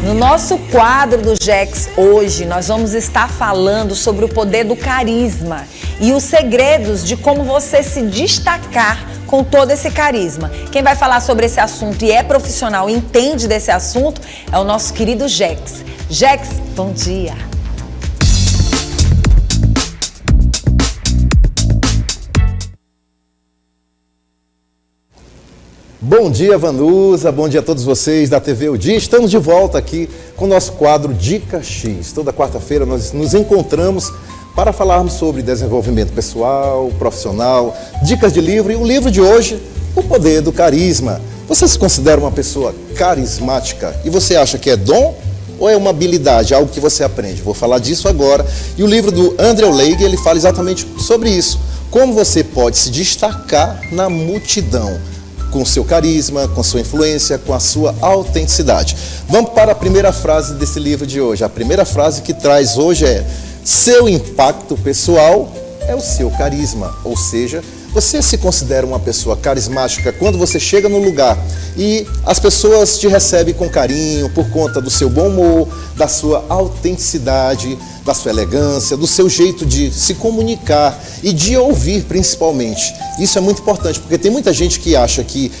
No nosso quadro do Jex hoje, nós vamos estar falando sobre o poder do carisma e os segredos de como você se destacar com todo esse carisma. Quem vai falar sobre esse assunto e é profissional e entende desse assunto é o nosso querido Jex. Jex, bom dia. Bom dia, Vanusa, bom dia a todos vocês da TV O Dia. Estamos de volta aqui com o nosso quadro Dica X. Toda quarta-feira nós nos encontramos para falarmos sobre desenvolvimento pessoal, profissional, dicas de livro e o livro de hoje, O Poder do Carisma. Você se considera uma pessoa carismática e você acha que é dom ou é uma habilidade, algo que você aprende? Vou falar disso agora. E o livro do Andrew Leigh, ele fala exatamente sobre isso. Como você pode se destacar na multidão, com o seu carisma, com a sua influência, com a sua autenticidade. Vamos para a primeira frase desse livro de hoje. A primeira frase que traz hoje é: seu impacto pessoal é o seu carisma. Ou seja, você se considera uma pessoa carismática quando você chega no lugar e as pessoas te recebem com carinho por conta do seu bom humor, da sua autenticidade, da sua elegância, do seu jeito de se comunicar e de ouvir principalmente. Isso é muito importante, porque tem muita gente que acha que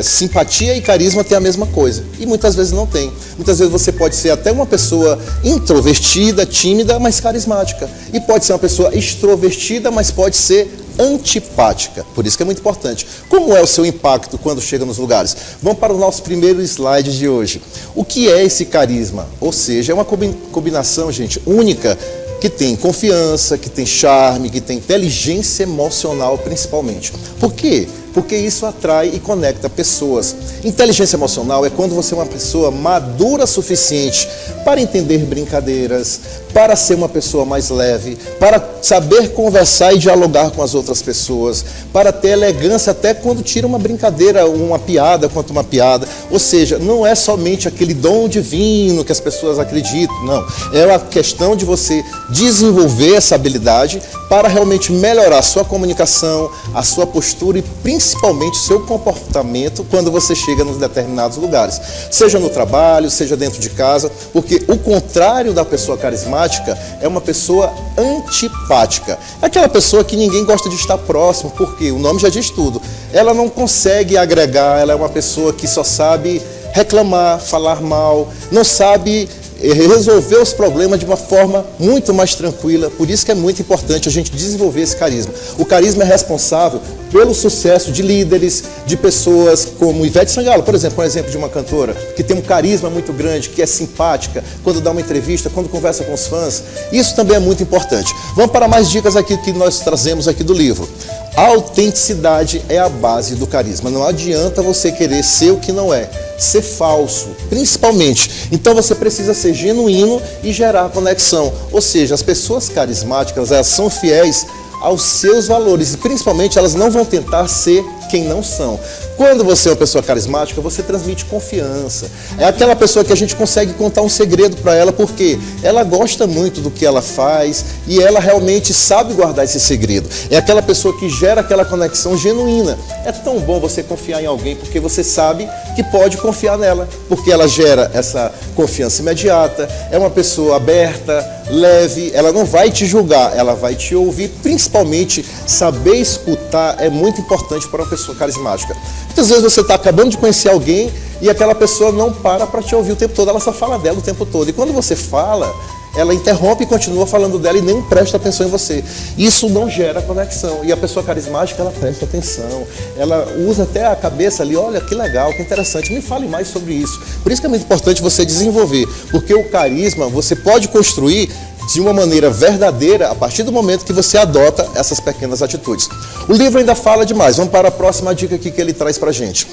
simpatia e carisma têm a mesma coisa e muitas vezes não tem. Muitas vezes você pode ser até uma pessoa introvertida, tímida, mas carismática. E pode ser uma pessoa extrovertida, mas pode ser antipática. Por isso que é muito importante. Como é o seu impacto quando chega nos lugares? Vamos para o nosso primeiro slide de hoje. O que é esse carisma? Ou seja, é uma combinação, gente, única, que tem confiança, que tem charme, que tem inteligência emocional principalmente. Por quê? Porque isso atrai e conecta pessoas. Inteligência emocional é quando você é uma pessoa madura o suficiente para entender brincadeiras, para ser uma pessoa mais leve, para saber conversar e dialogar com as outras pessoas, para ter elegância até quando tira uma brincadeira, uma piada, conta uma piada. Ou seja, não é somente aquele dom divino que as pessoas acreditam, não. É a questão de você desenvolver essa habilidade para realmente melhorar a sua comunicação, a sua postura e principalmente o seu comportamento quando você chega nos determinados lugares. Seja no trabalho, seja dentro de casa, porque o contrário da pessoa carismática é uma pessoa antipática. É aquela pessoa que ninguém gosta de estar próximo, porque o nome já diz tudo. Ela não consegue agregar, ela é uma pessoa que só sabe reclamar, falar mal, não sabe resolver os problemas de uma forma muito mais tranquila. Por isso que é muito importante a gente desenvolver esse carisma. O carisma é responsável pelo sucesso de líderes, de pessoas como Ivete Sangalo, por exemplo, um exemplo de uma cantora que tem um carisma muito grande, que é simpática, quando dá uma entrevista, quando conversa com os fãs. Isso também é muito importante. Vamos para mais dicas aqui que nós trazemos aqui do livro. A autenticidade é a base do carisma. Não adianta você querer ser o que não é, ser falso, principalmente. Então você precisa ser genuíno e gerar conexão. Ou seja, as pessoas carismáticas, elas são fiéis aos seus valores e principalmente elas não vão tentar ser quem não são. Quando você é uma pessoa carismática, você transmite confiança. É aquela pessoa que a gente consegue contar um segredo para ela, porque ela gosta muito do que ela faz e ela realmente sabe guardar esse segredo. É aquela pessoa que gera aquela conexão genuína. É tão bom você confiar em alguém, porque você sabe que pode confiar nela, porque ela gera essa confiança imediata, é uma pessoa aberta, leve, ela não vai te julgar, ela vai te ouvir, principalmente saber escutar é muito importante para uma pessoa carismática. Muitas vezes você está acabando de conhecer alguém e aquela pessoa não para te ouvir o tempo todo, ela só fala dela o tempo todo. E quando você fala, ela interrompe e continua falando dela e nem presta atenção em você. Isso não gera conexão. E a pessoa carismática, ela presta atenção, ela usa até a cabeça ali, olha que legal, que interessante, me fale mais sobre isso. Por isso que é muito importante você desenvolver, porque o carisma você pode construir de uma maneira verdadeira a partir do momento que você adota essas pequenas atitudes. O livro ainda fala demais. Vamos para a próxima dica aqui que ele traz pra gente.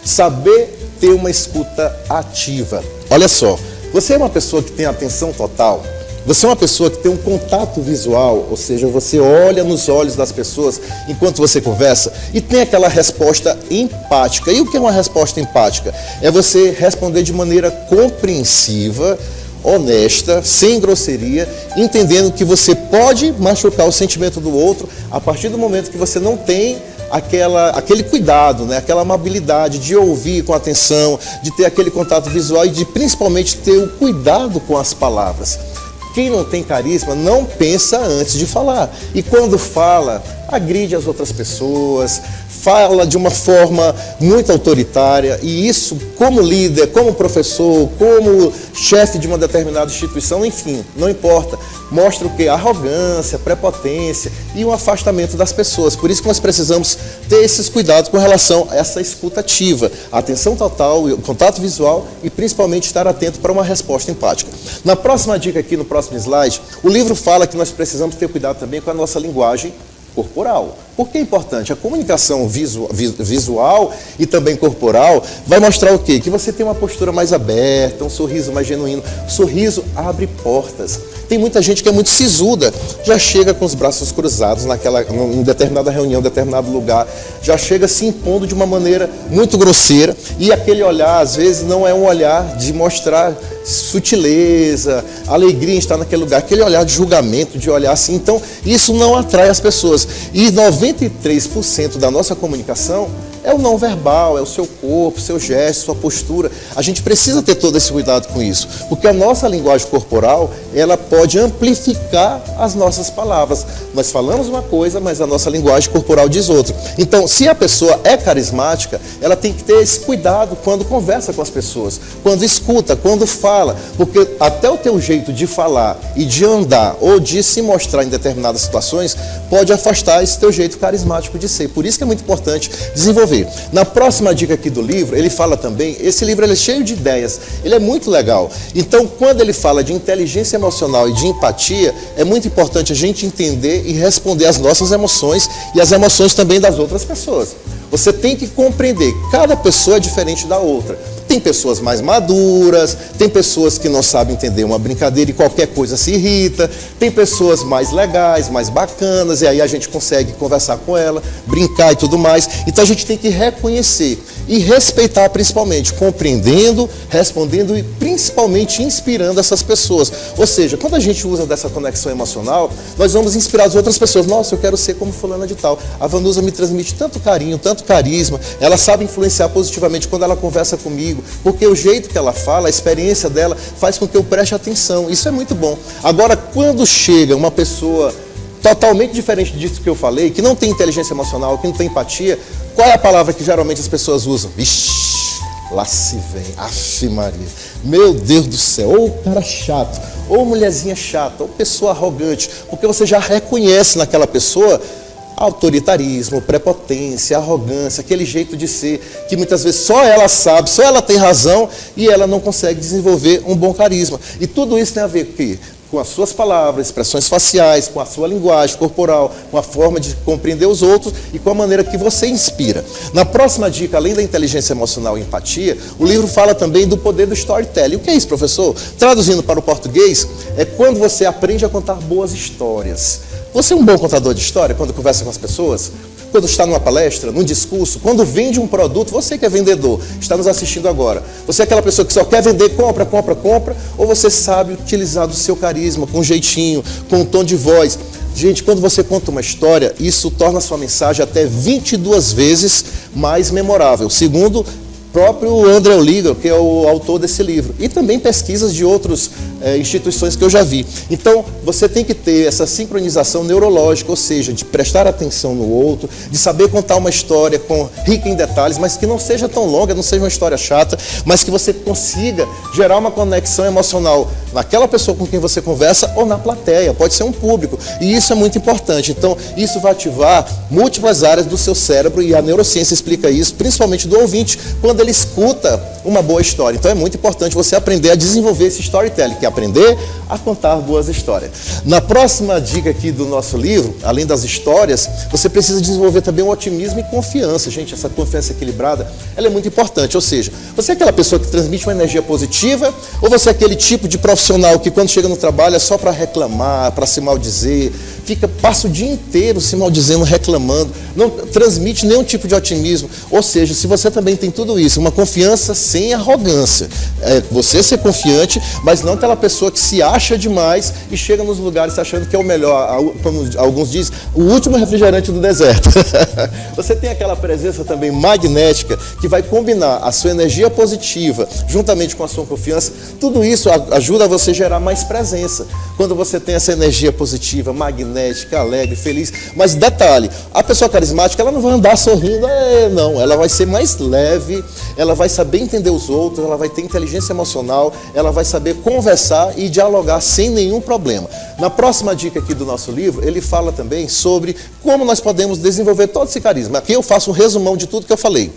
Saber ter uma escuta ativa. Olha só, você é uma pessoa que tem atenção total? Você é uma pessoa que tem um contato visual, ou seja, você olha nos olhos das pessoas enquanto você conversa e tem aquela resposta empática. E o que é uma resposta empática? É você responder de maneira compreensiva, honesta, sem grosseria, entendendo que você pode machucar o sentimento do outro a partir do momento que você não tem aquele cuidado, né? Aquela amabilidade de ouvir com atenção, de ter aquele contato visual e de principalmente ter o cuidado com as palavras. Quem não tem carisma não pensa antes de falar. E quando fala, agride as outras pessoas, fala de uma forma muito autoritária, e isso, como líder, como professor, como chefe de uma determinada instituição, enfim, não importa, mostra o quê? Arrogância, prepotência e um afastamento das pessoas. Por isso que nós precisamos ter esses cuidados com relação a essa escuta ativa, a atenção total, o contato visual e principalmente estar atento para uma resposta empática. Na próxima dica aqui, no próximo slide, o livro fala que nós precisamos ter cuidado também com a nossa linguagem corporal. Por que é importante? A comunicação visual e também corporal vai mostrar o quê? Que você tem uma postura mais aberta, um sorriso mais genuíno. O sorriso abre portas. Tem muita gente que é muito sisuda, já chega com os braços cruzados em determinada reunião, em determinado lugar, já chega se impondo de uma maneira muito grosseira, e aquele olhar, às vezes, não é um olhar de mostrar sutileza, alegria em estar naquele lugar, aquele olhar de julgamento, de olhar assim. Então, isso não atrai as pessoas. E 93% da nossa comunicação é o não verbal, é o seu corpo, seu gesto, sua postura. A gente precisa ter todo esse cuidado com isso, porque a nossa linguagem corporal, ela pode amplificar as nossas palavras. Nós falamos uma coisa, mas a nossa linguagem corporal diz outra. Então, se a pessoa é carismática, ela tem que ter esse cuidado quando conversa com as pessoas, quando escuta, quando fala, porque até o teu jeito de falar e de andar ou de se mostrar em determinadas situações pode afastar esse teu jeito carismático de ser. Por isso que é muito importante desenvolver. Na próxima dica aqui do livro, ele fala também, esse livro ele é cheio de ideias, ele é muito legal. Então, quando ele fala de inteligência emocional e de empatia, é muito importante a gente entender e responder às nossas emoções e às emoções também das outras pessoas. Você tem que compreender, cada pessoa é diferente da outra. Tem pessoas mais maduras, tem pessoas que não sabem entender uma brincadeira e qualquer coisa se irrita, tem pessoas mais legais, mais bacanas, e aí a gente consegue conversar com ela, brincar e tudo mais. Então a gente tem que reconhecer e respeitar, principalmente, compreendendo, respondendo e principalmente inspirando essas pessoas. Ou seja, quando a gente usa dessa conexão emocional, nós vamos inspirar as outras pessoas. Nossa, eu quero ser como fulana de tal. A Vanusa me transmite tanto carinho, tanto carisma, ela sabe influenciar positivamente quando ela conversa comigo, porque o jeito que ela fala, a experiência dela faz com que eu preste atenção. Isso é muito bom. Agora, quando chega uma pessoa totalmente diferente disso que eu falei, que não tem inteligência emocional, que não tem empatia, qual é a palavra que geralmente as pessoas usam? Vixe, lá se vem, aff Maria, meu Deus do céu, ou cara chato, ou mulherzinha chata, ou pessoa arrogante, porque você já reconhece naquela pessoa autoritarismo, prepotência, arrogância, aquele jeito de ser que muitas vezes só ela sabe, só ela tem razão e ela não consegue desenvolver um bom carisma. E tudo isso tem a ver com o quê? Com as suas palavras, expressões faciais, com a sua linguagem corporal, com a forma de compreender os outros e com a maneira que você inspira. Na próxima dica, além da inteligência emocional e empatia, o livro fala também do poder do storytelling. O que é isso, professor? Traduzindo para o português, é quando você aprende a contar boas histórias. Você é um bom contador de história quando conversa com as pessoas? Quando está numa palestra, num discurso, quando vende um produto, você que é vendedor, está nos assistindo agora. Você é aquela pessoa que só quer vender, compra, compra, compra, ou você sabe utilizar do seu carisma, com um jeitinho, com um tom de voz. Gente, quando você conta uma história, isso torna a sua mensagem até 22 vezes mais memorável, segundo o próprio André Oligo, que é o autor desse livro, e também pesquisas de outras instituições que eu já vi. Então, você tem que ter essa sincronização neurológica, ou seja, de prestar atenção no outro, de saber contar uma história rica em detalhes, mas que não seja tão longa, não seja uma história chata, mas que você consiga gerar uma conexão emocional naquela pessoa com quem você conversa ou na plateia, pode ser um público, e isso é muito importante. Então, isso vai ativar múltiplas áreas do seu cérebro, e a neurociência explica isso, principalmente do ouvinte, quando ele escuta uma boa história. Então, é muito importante você aprender a desenvolver esse storytelling, que é aprender a contar boas histórias. Na próxima dica aqui do nosso livro, além das histórias, você precisa desenvolver também o otimismo e confiança. Gente, essa confiança equilibrada, ela é muito importante. Ou seja, você é aquela pessoa que transmite uma energia positiva, ou você é aquele tipo de profissional que quando chega no trabalho é só para reclamar, para se maldizer, passa o dia inteiro se maldizendo, reclamando, não transmite nenhum tipo de otimismo. Ou seja, se você também tem tudo isso, uma confiança sem arrogância, você ser confiante, mas não aquela pessoa que se acha demais e chega nos lugares achando que é o melhor, como alguns dizem, o último refrigerante do deserto. Você tem aquela presença também magnética que vai combinar a sua energia positiva juntamente com a sua confiança. Tudo isso ajuda a você gerar mais presença. Quando você tem essa energia positiva, magnética, alegre, feliz. Mas detalhe, a pessoa carismática, ela não vai andar sorrindo, não. Ela vai ser mais leve, ela vai saber entender os outros, ela vai ter inteligência emocional, ela vai saber conversar e dialogar sem nenhum problema. Na próxima dica aqui do nosso livro, ele fala também sobre como nós podemos desenvolver todo esse carisma. Aqui eu faço um resumão de tudo que eu falei.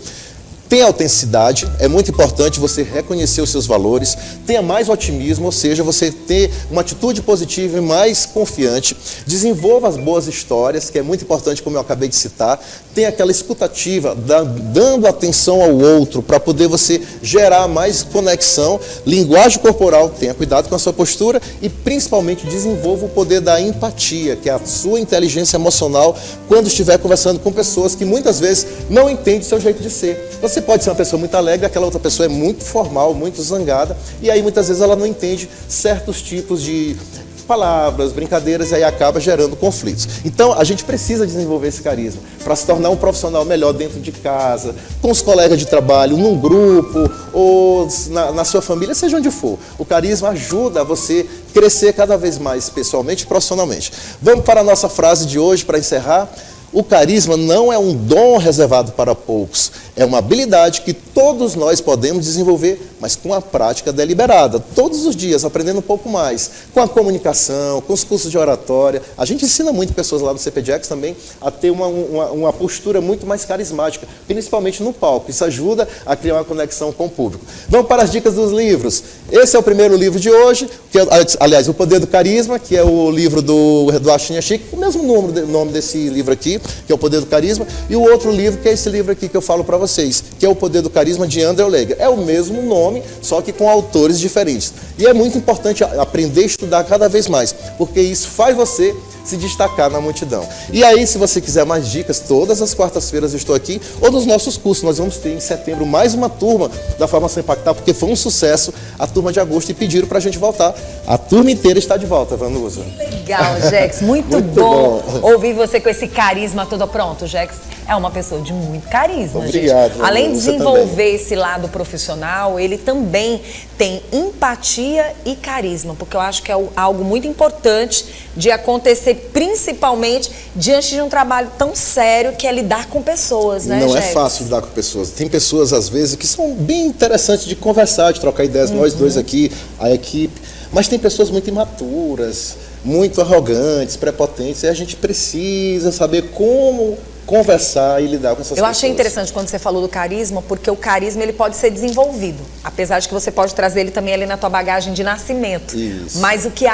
Tenha autenticidade, é muito importante você reconhecer os seus valores, tenha mais otimismo, ou seja, você ter uma atitude positiva e mais confiante, desenvolva as boas histórias, que é muito importante, como eu acabei de citar, tenha aquela escutativa, dando atenção ao outro, para poder você gerar mais conexão, linguagem corporal, tenha cuidado com a sua postura e principalmente desenvolva o poder da empatia, que é a sua inteligência emocional, quando estiver conversando com pessoas que muitas vezes não entendem o seu jeito de ser. Você pode ser uma pessoa muito alegre, aquela outra pessoa é muito formal, muito zangada, e aí muitas vezes ela não entende certos tipos de palavras, brincadeiras, e aí acaba gerando conflitos. Então, a gente precisa desenvolver esse carisma para se tornar um profissional melhor dentro de casa, com os colegas de trabalho, num grupo, ou na sua família, seja onde for. O carisma ajuda a você crescer cada vez mais pessoalmente e profissionalmente. Vamos para a nossa frase de hoje, para encerrar. O carisma não é um dom reservado para poucos, é uma habilidade que todos nós podemos desenvolver, mas com a prática deliberada, todos os dias, aprendendo um pouco mais, com a comunicação, com os cursos de oratória. A gente ensina muito pessoas lá no CPDX também a ter uma postura muito mais carismática, principalmente no palco. Isso ajuda a criar uma conexão com o público. Vamos para as dicas dos livros. Esse é o primeiro livro de hoje, que é, aliás, O Poder do Carisma, que é o livro do Achinha Chique, o mesmo nome desse livro aqui, que é O Poder do Carisma, e o outro livro, que é esse livro aqui que eu falo para vocês, que é O Poder do Carisma, de Andrew Leger. É o mesmo nome, só que com autores diferentes. E é muito importante aprender a estudar cada vez mais, porque isso faz você se destacar na multidão. E aí, se você quiser mais dicas, todas as quartas-feiras eu estou aqui, ou nos nossos cursos. Nós vamos ter em setembro mais uma turma da Formação Impactar, porque foi um sucesso a turma de agosto e pediram para a gente voltar. A turma inteira está de volta, Vanusa. Legal, Jex, muito bom ouvir você com esse carisma todo pronto. Jex é uma pessoa de muito carisma, obrigado, gente. Além de desenvolver esse lado profissional, ele também tem empatia e carisma, porque eu acho que é algo muito importante de acontecer, principalmente diante de um trabalho tão sério que é lidar com pessoas, né, Não Jex? é fácil lidar com pessoas. Tem pessoas, às vezes, que são bem interessantes de conversar, de trocar ideias, nós dois aqui, a equipe, mas tem pessoas muito imaturas, muito arrogantes, prepotentes, e a gente precisa saber como conversar e lidar com essas pessoas. Eu achei interessante quando você falou do carisma, porque o carisma ele pode ser desenvolvido, apesar de que você pode trazer ele também ali na tua bagagem de nascimento. Isso. Mas o que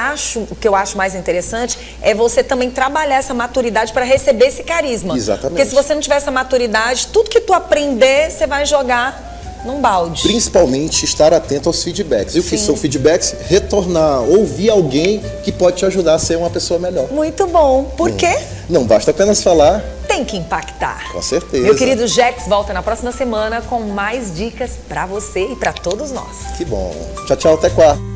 eu acho mais interessante é você também trabalhar essa maturidade para receber esse carisma. Exatamente. Porque se você não tiver essa maturidade, tudo que tu aprender, você vai jogar num balde. Principalmente estar atento aos feedbacks. E o que Sim. são feedbacks? Retornar, ouvir alguém que pode te ajudar a ser uma pessoa melhor. Muito bom. Por quê? Não basta apenas falar. Tem que impactar. Com certeza. Meu querido Jex volta na próxima semana com mais dicas para você e para todos nós. Que bom. Tchau, tchau, até quarta.